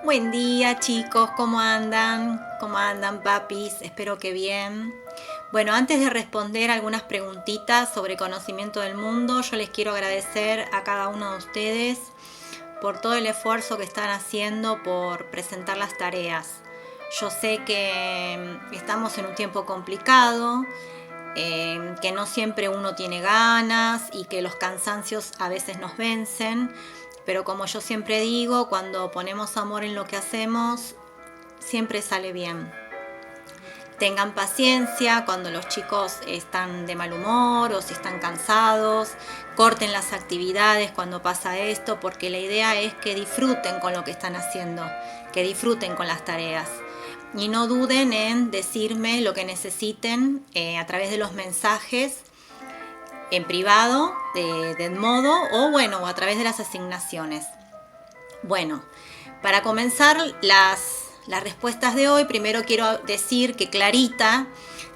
Buen día chicos, ¿cómo andan? ¿Cómo andan papis? Espero que bien. Bueno, antes de responder algunas preguntitas sobre conocimiento del mundo, yo les quiero agradecer a cada uno de ustedes por todo el esfuerzo que están haciendo por presentar las tareas. Yo sé que estamos en un tiempo complicado, que no siempre uno tiene ganas y que los cansancios a veces nos vencen, pero como yo siempre digo, cuando ponemos amor en lo que hacemos, siempre sale bien. Tengan paciencia cuando los chicos están de mal humor o si están cansados, corten las actividades cuando pasa esto, porque la idea es que disfruten con lo que están haciendo, que disfruten con las tareas. Y no duden en decirme lo que necesiten a través de los mensajes en privado, de modo, o a través de las asignaciones. Bueno, para comenzar las respuestas de hoy, primero quiero decir que Clarita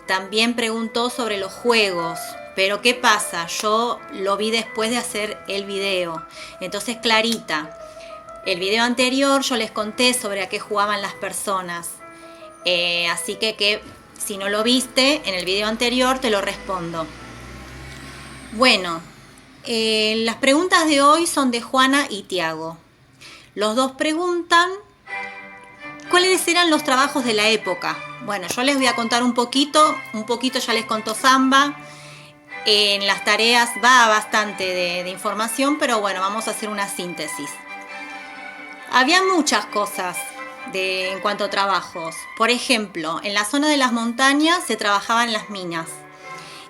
también preguntó sobre los juegos. Pero ¿qué pasa? Yo lo vi después de hacer el video. Entonces, Clarita, el video anterior yo les conté sobre a qué jugaban las personas. Así que si no lo viste, en el video anterior te lo respondo. Bueno, las preguntas de hoy son de Juana y Tiago. Los dos preguntan cuáles eran los trabajos de la época. Bueno, yo les voy a contar un poquito ya les contó Samba. En las tareas va bastante de información, pero bueno, vamos a hacer una síntesis. Había muchas cosas en cuanto a trabajos. Por ejemplo, en la zona de las montañas se trabajaba en las minas.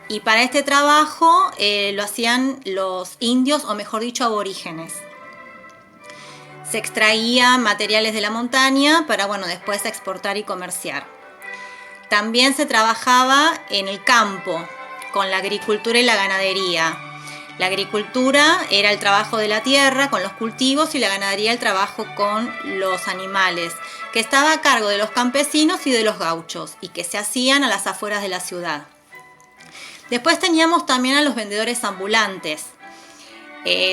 Y para este trabajo lo hacían los indios, o mejor dicho, aborígenes. Se extraía materiales de la montaña para, después exportar y comerciar. También se trabajaba en el campo, con la agricultura y la ganadería. La agricultura era el trabajo de la tierra con los cultivos y la ganadería el trabajo con los animales, que estaba a cargo de los campesinos y de los gauchos y que se hacían a las afueras de la ciudad. Después teníamos también a los vendedores ambulantes.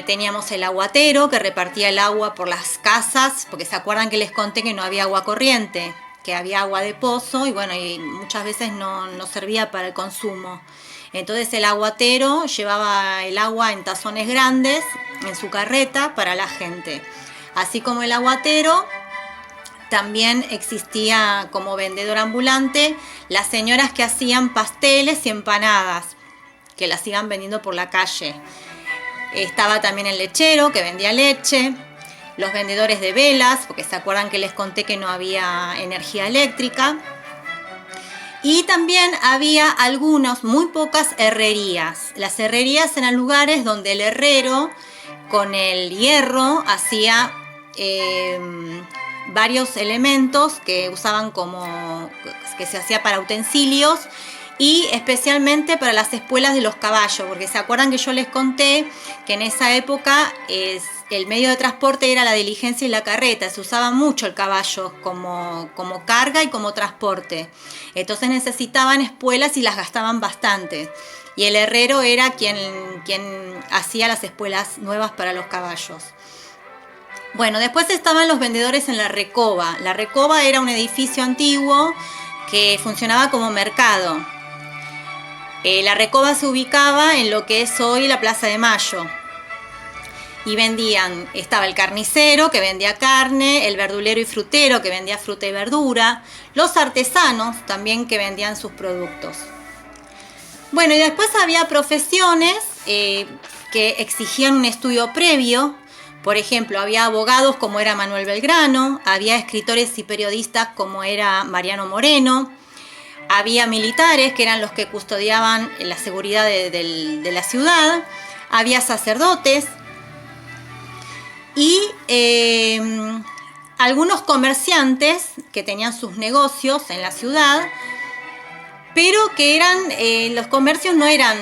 Teníamos el aguatero que repartía el agua por las casas, porque se acuerdan que les conté que no había agua corriente, que había agua de pozo y muchas veces no servía para el consumo. Entonces el aguatero llevaba el agua en tazones grandes en su carreta para la gente. Así como el aguatero, también existía como vendedor ambulante las señoras que hacían pasteles y empanadas, que las iban vendiendo por la calle. Estaba también el lechero que vendía leche, los vendedores de velas, porque se acuerdan que les conté que no había energía eléctrica. Y también había algunas, muy pocas herrerías. Las herrerías eran lugares donde el herrero con el hierro hacía varios elementos que usaban que se hacía para utensilios y especialmente para las espuelas de los caballos, porque se acuerdan que yo les conté que en esa época el medio de transporte era la diligencia y la carreta, se usaba mucho el caballo como carga y como transporte. Entonces necesitaban espuelas y las gastaban bastante. Y el herrero era quien hacía las espuelas nuevas para los caballos. Bueno, después estaban los vendedores en la Recoba. La Recoba era un edificio antiguo que funcionaba como mercado. La Recoba se ubicaba en lo que es hoy la Plaza de Mayo. Y estaba el carnicero que vendía carne, el verdulero y frutero que vendía fruta y verdura, los artesanos también que vendían sus productos. Bueno, y después había profesiones que exigían un estudio previo. Por ejemplo, había abogados como era Manuel Belgrano, había escritores y periodistas como era Mariano Moreno, había militares que eran los que custodiaban la seguridad de la ciudad, había sacerdotes y algunos comerciantes que tenían sus negocios en la ciudad, pero que los comercios no eran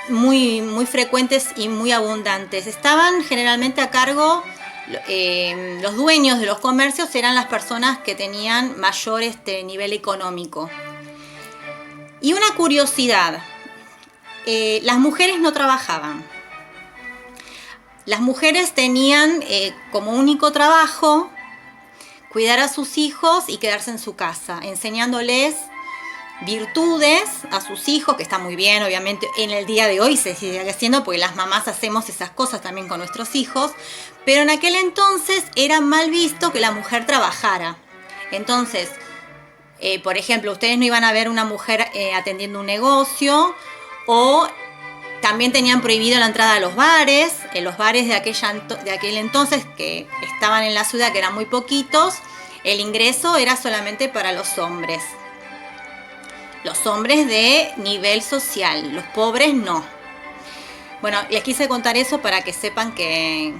muy, muy frecuentes y muy abundantes. Estaban generalmente a cargo, los dueños de los comercios eran las personas que tenían mayor nivel económico. Y una curiosidad, las mujeres no trabajaban. Las mujeres tenían como único trabajo cuidar a sus hijos y quedarse en su casa, enseñándoles virtudes a sus hijos, que está muy bien, obviamente en el día de hoy se sigue haciendo porque las mamás hacemos esas cosas también con nuestros hijos, pero en aquel entonces era mal visto que la mujer trabajara. Entonces, por ejemplo, ustedes no iban a ver una mujer atendiendo un negocio, o también tenían prohibido la entrada a los bares. En los bares de aquel entonces, que estaban en la ciudad, que eran muy poquitos, el ingreso era solamente para los hombres. Los hombres de nivel social, los pobres no. Bueno, les quise contar eso para que sepan que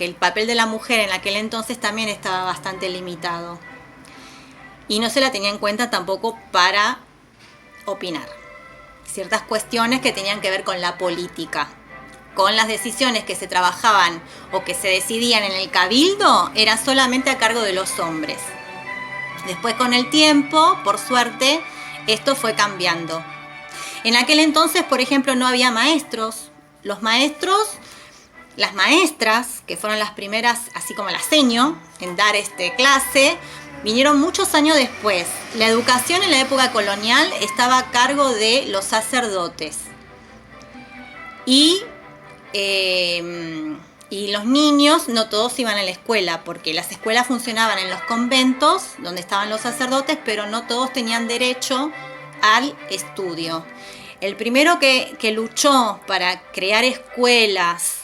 el papel de la mujer en aquel entonces también estaba bastante limitado. Y no se la tenía en cuenta tampoco para opinar. Ciertas cuestiones que tenían que ver con la política, con las decisiones que se trabajaban o que se decidían en el cabildo, era solamente a cargo de los hombres. Después, con el tiempo, por suerte, esto fue cambiando. En aquel entonces, por ejemplo, no había maestros. Los maestros, las maestras, que fueron las primeras, así como la seño, en dar clase, vinieron muchos años después. La educación en la época colonial estaba a cargo de los sacerdotes. Y los niños no todos iban a la escuela, porque las escuelas funcionaban en los conventos, donde estaban los sacerdotes, pero no todos tenían derecho al estudio. El primero que luchó para crear escuelas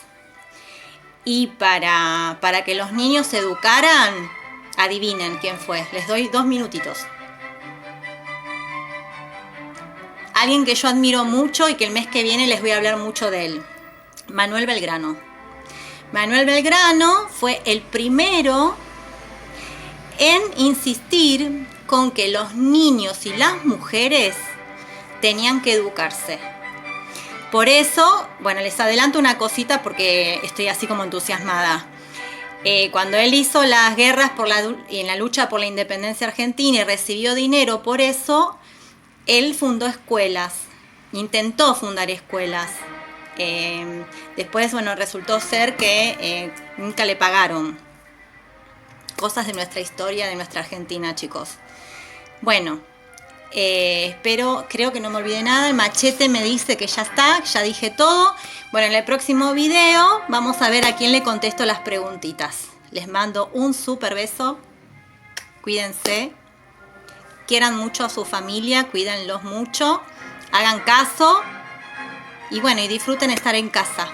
y para que los niños se educaran, adivinen quién fue. Les doy 2 minutitos. Alguien que yo admiro mucho y que el mes que viene les voy a hablar mucho de él. Manuel Belgrano. Manuel Belgrano fue el primero en insistir con que los niños y las mujeres tenían que educarse. Por eso, bueno, les adelanto una cosita porque estoy así como entusiasmada. Cuando él hizo las guerras en la lucha por la independencia argentina y recibió dinero por eso, él fundó escuelas, intentó fundar escuelas. Después, bueno, resultó ser que nunca le pagaron. Cosas de nuestra historia, de nuestra Argentina, chicos. Bueno, creo que no me olvidé nada. El machete me dice que ya está, ya dije todo. Bueno, en el próximo video vamos a ver a quién le contesto las preguntitas. Les mando un súper beso. Cuídense. Quieran mucho a su familia, cuídenlos mucho. Hagan caso. Y bueno, y disfruten estar en casa.